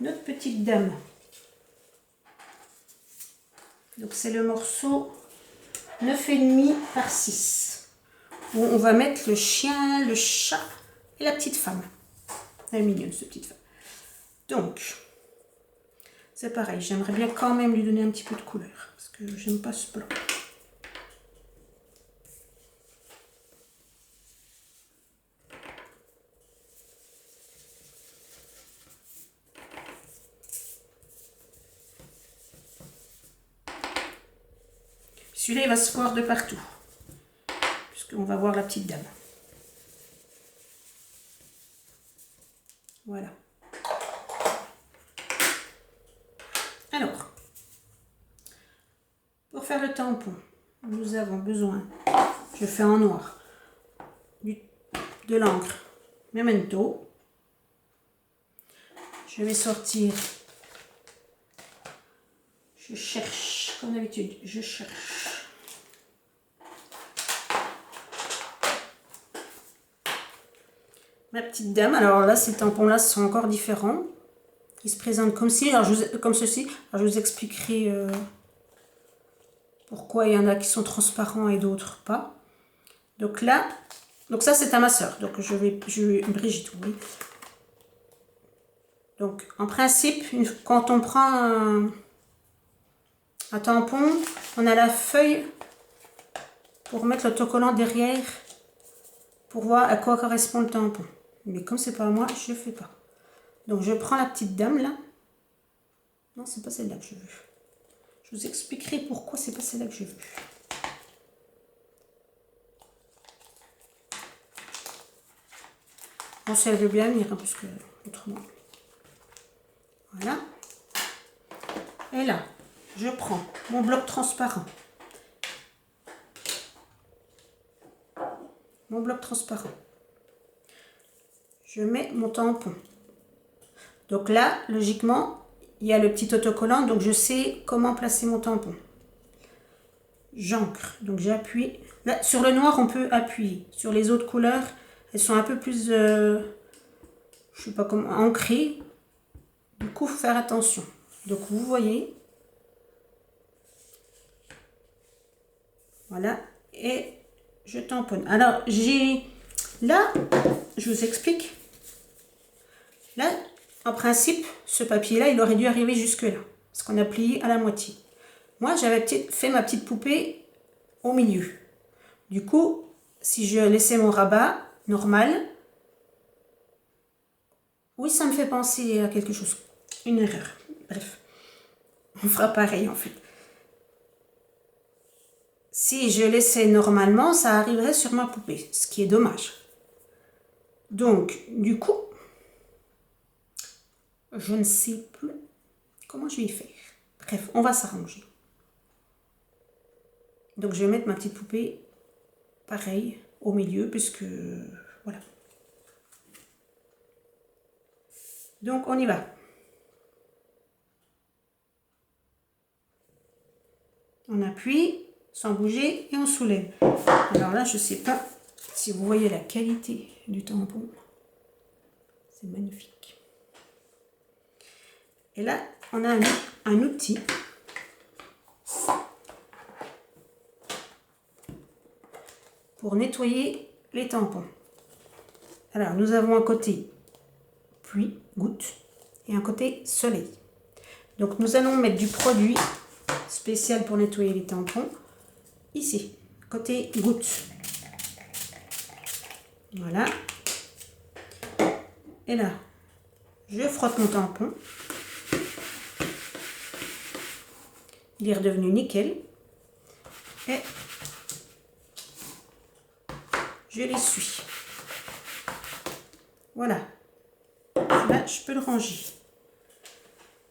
notre petite dame. Donc c'est le morceau 9,5 par 6. Où on va mettre le chien, le chat et la petite femme. Elle est mignonne cette petite femme. Donc, c'est pareil, j'aimerais bien quand même lui donner un petit peu de couleur. Parce que j'aime pas ce blanc. Celui-là, il va se voir de partout. Puisqu'on va voir la petite dame. Voilà. Alors, pour faire le tampon, nous avons besoin, je fais en noir, de l'encre Memento. Je vais sortir, je cherche, comme d'habitude, je cherche. Ma petite dame. Alors là, ces tampons-là sont encore différents. Ils se présentent comme ceci. Alors je vous expliquerai pourquoi il y en a qui sont transparents et d'autres pas. Donc là, ça c'est à ma soeur. Donc Brigitte, oui. Donc en principe, quand on prend un tampon, on a la feuille pour mettre l'autocollant derrière pour voir à quoi correspond le tampon. Mais comme c'est pas moi, je ne fais pas. Donc je prends la petite dame là. Non, c'est pas celle-là que je veux. Je vous expliquerai pourquoi c'est pas celle-là que je veux. Bon, si elle veut bien venir, hein, parce que autrement. Voilà. Et là, je prends mon bloc transparent. Mon bloc transparent. Je mets mon tampon. Donc là, logiquement, il y a le petit autocollant, donc je sais comment placer mon tampon. J'ancre, donc j'appuie. Là, sur le noir, on peut appuyer. Sur les autres couleurs, elles sont un peu plus, je sais pas comment, ancrées. Du coup, il faut faire attention. Donc vous voyez. Voilà. Et je tamponne. Alors, là, je vous explique. Là, en principe, ce papier-là, il aurait dû arriver jusque-là. Parce qu'on a plié à la moitié. Moi, j'avais fait ma petite poupée au milieu. Du coup, si je laissais mon rabat normal, oui, ça me fait penser à quelque chose. Une erreur. Bref, on fera pareil en fait. Si je laissais normalement, ça arriverait sur ma poupée, ce qui est dommage. Donc, du coup, je ne sais plus comment je vais y faire. Bref, on va s'arranger. Donc, je vais mettre ma petite poupée, pareil, au milieu, puisque, voilà. Donc, on y va. On appuie, sans bouger, et on soulève. Alors là, je ne sais pas si vous voyez la qualité du tampon. C'est magnifique. Et là, on a un outil pour nettoyer les tampons. Alors, nous avons un côté pluie, goutte, et un côté soleil. Donc, nous allons mettre du produit spécial pour nettoyer les tampons ici, côté goutte. Voilà. Et là, je frotte mon tampon. Il est redevenu nickel. Et je l'essuie. Voilà. Là, je peux le ranger.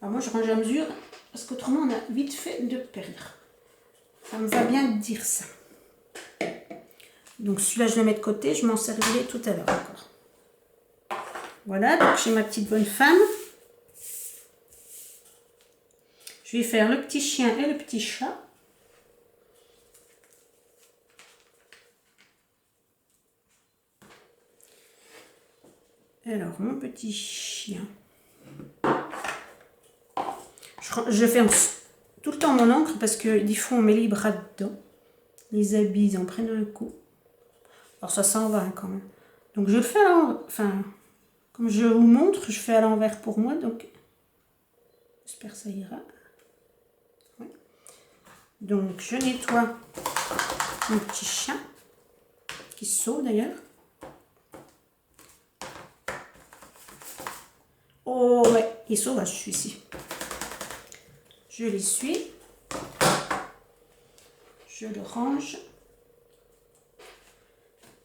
Alors moi, je range à mesure parce qu'autrement, on a vite fait de perdre. Ça me va bien de dire ça. Donc celui-là, je le mets de côté. Je m'en servirai tout à l'heure encore. Voilà, donc j'ai ma petite bonne femme. Je vais faire le petit chien et le petit chat. Alors, mon petit chien. Je ferme tout le temps mon encre parce que des fois on met les bras dedans. Les habits, ils en prennent un coup. Alors ça s'en va hein, quand même. Donc je fais à l'envers. Enfin, comme je vous montre, je fais à l'envers pour moi. Donc j'espère que ça ira. Ouais. Donc je nettoie mon petit chat. Qui saute d'ailleurs. Oh ouais, il est sauvage celui-ci. Je l'essuie. Je le range.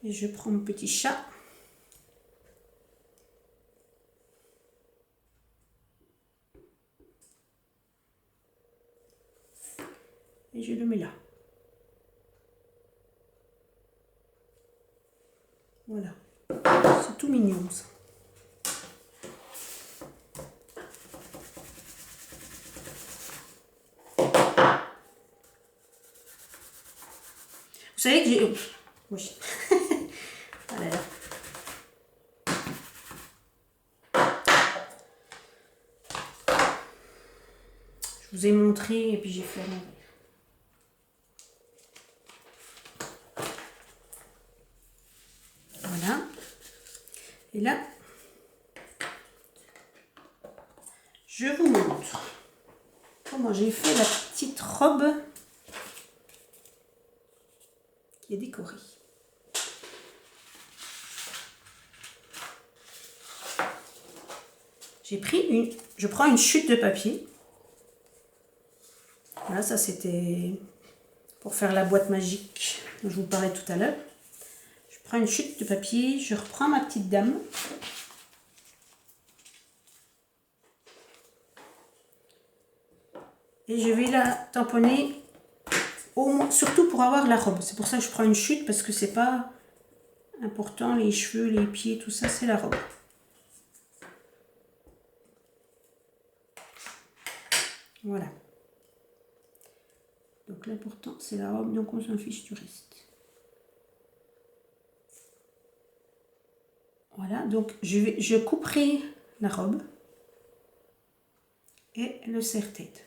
Et je prends mon petit chat. Et je le mets là. Voilà. C'est tout mignon ça. Vous savez que j'ai... Oui. Voilà. Je vous ai montré et puis j'ai fait à l'envers. Voilà. Et là, je vous montre comment j'ai fait la petite robe qui est décorée. Je prends une chute de papier. Voilà, ça c'était pour faire la boîte magique dont je vous parlais tout à l'heure. Je prends une chute de papier, je reprends ma petite dame. Et je vais la tamponner, surtout pour avoir la robe. C'est pour ça que je prends une chute, parce que c'est pas important, les cheveux, les pieds, tout ça, c'est la robe. Voilà. Donc l'important, c'est la robe, donc on s'en fiche du reste. Voilà, donc je couperai la robe et le serre-tête.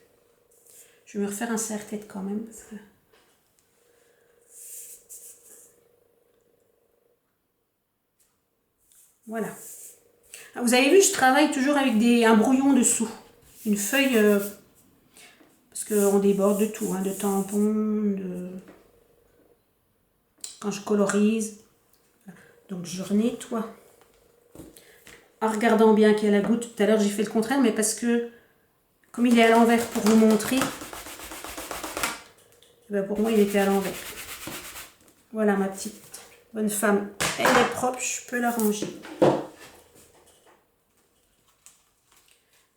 Je vais me refaire un serre-tête quand même. Parce que... Voilà. Vous avez vu, je travaille toujours avec un brouillon dessous. Une feuille, parce qu'on déborde de tout, hein, de tampons, quand je colorise. Donc je nettoie. En regardant bien qu'il y a la goutte. Tout à l'heure j'ai fait le contraire, mais parce que, comme il est à l'envers pour vous montrer, ben pour moi il était à l'envers. Voilà ma petite bonne femme. Elle est propre, je peux la ranger.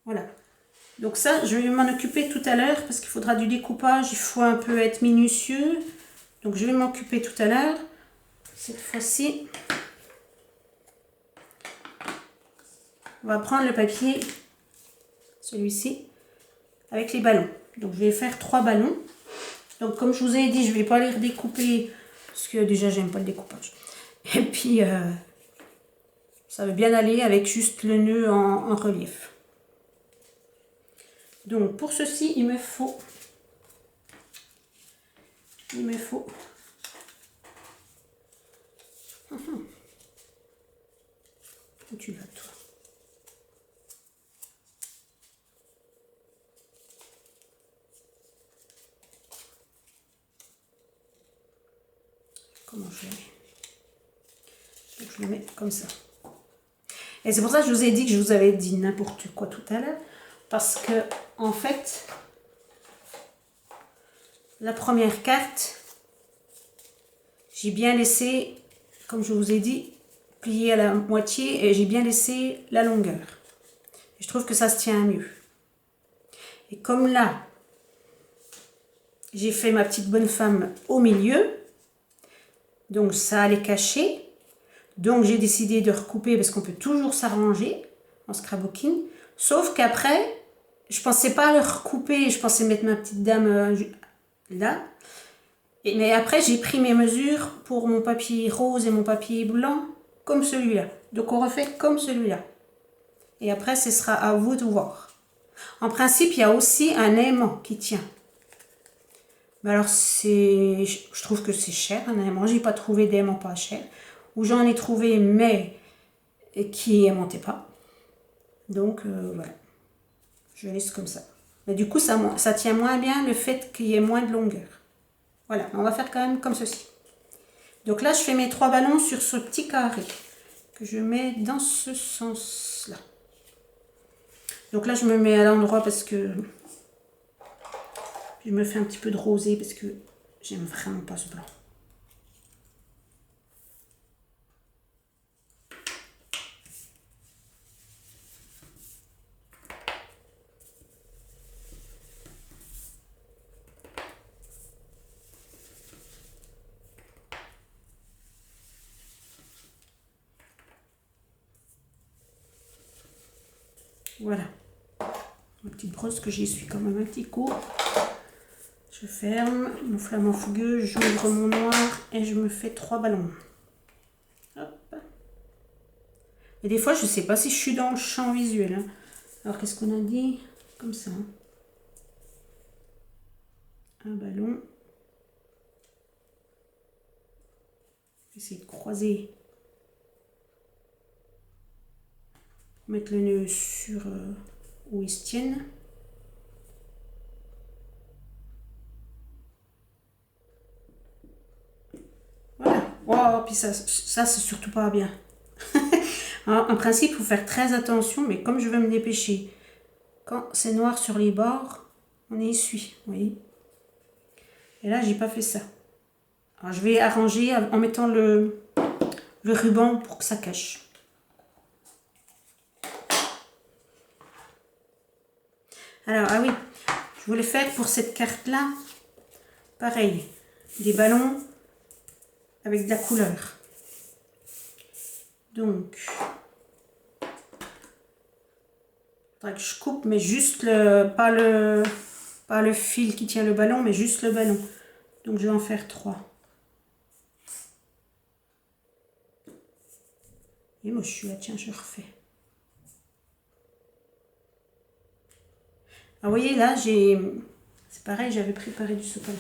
Voilà. Donc ça, je vais m'en occuper tout à l'heure parce qu'il faudra du découpage. Il faut un peu être minutieux. Donc je vais m'en occuper tout à l'heure. Cette fois-ci, on va prendre le papier, celui-ci, avec les ballons. Donc je vais faire 3 ballons. Donc comme je vous ai dit, je ne vais pas les redécouper parce que déjà j'aime pas le découpage. Et puis ça veut bien aller avec juste le nœud en relief. Donc pour ceci, il me faut où tu vas toi? Comment je le mets? Donc je le mets comme ça. Et c'est pour ça que je vous ai dit que je vous avais dit n'importe quoi tout à l'heure. Parce que, en fait, la première carte, j'ai bien laissé, comme je vous ai dit, plié à la moitié et j'ai bien laissé la longueur. Et je trouve que ça se tient mieux. Et comme là, j'ai fait ma petite bonne femme au milieu, donc ça allait cacher. Donc j'ai décidé de recouper parce qu'on peut toujours s'arranger en scrapbooking. Sauf qu'après, je pensais pas le recouper, je pensais mettre ma petite dame là. Mais après, j'ai pris mes mesures pour mon papier rose et mon papier blanc comme celui-là. Donc on refait comme celui-là. Et après, ce sera à vous de voir. En principe, il y a aussi un aimant qui tient. Mais alors, je trouve que c'est cher, un aimant. J'ai pas trouvé d'aimant pas cher. Ou j'en ai trouvé, mais qui aimantait pas. Donc, voilà. Je laisse comme ça. Mais du coup, ça tient moins bien le fait qu'il y ait moins de longueur. Voilà, on va faire quand même comme ceci. Donc là, je fais mes 3 ballons sur ce petit carré que je mets dans ce sens-là. Donc là, je me mets à l'endroit parce que je me fais un petit peu de rosé parce que j'aime vraiment pas ce blanc. Voilà. Ma petite brosse que j'essuie quand même un petit coup. Je ferme mon flamant fougueux, j'ouvre mon noir et je me fais 3 ballons. Hop. Et des fois, je sais pas si je suis dans le champ visuel. Hein. Alors, qu'est-ce qu'on a dit? Comme ça. Hein. Un ballon. Essayer de croiser. Mettre le nœud sur où ils se tiennent. Voilà. Wow, puis ça c'est surtout pas bien. En principe, il faut faire très attention, mais comme je veux me dépêcher, quand c'est noir sur les bords, on essuie, vous voyez. Et là, j'ai pas fait ça. Alors, je vais arranger en mettant le ruban pour que ça cache. Alors, ah oui, je voulais faire pour cette carte-là, pareil, des ballons avec de la couleur. Donc, faudrait que je coupe, mais juste pas le fil qui tient le ballon, mais juste le ballon. Donc, je vais en faire 3. Et moi, je suis là, tiens, je refais. Ah, vous voyez, là, c'est pareil, j'avais préparé du sopalin.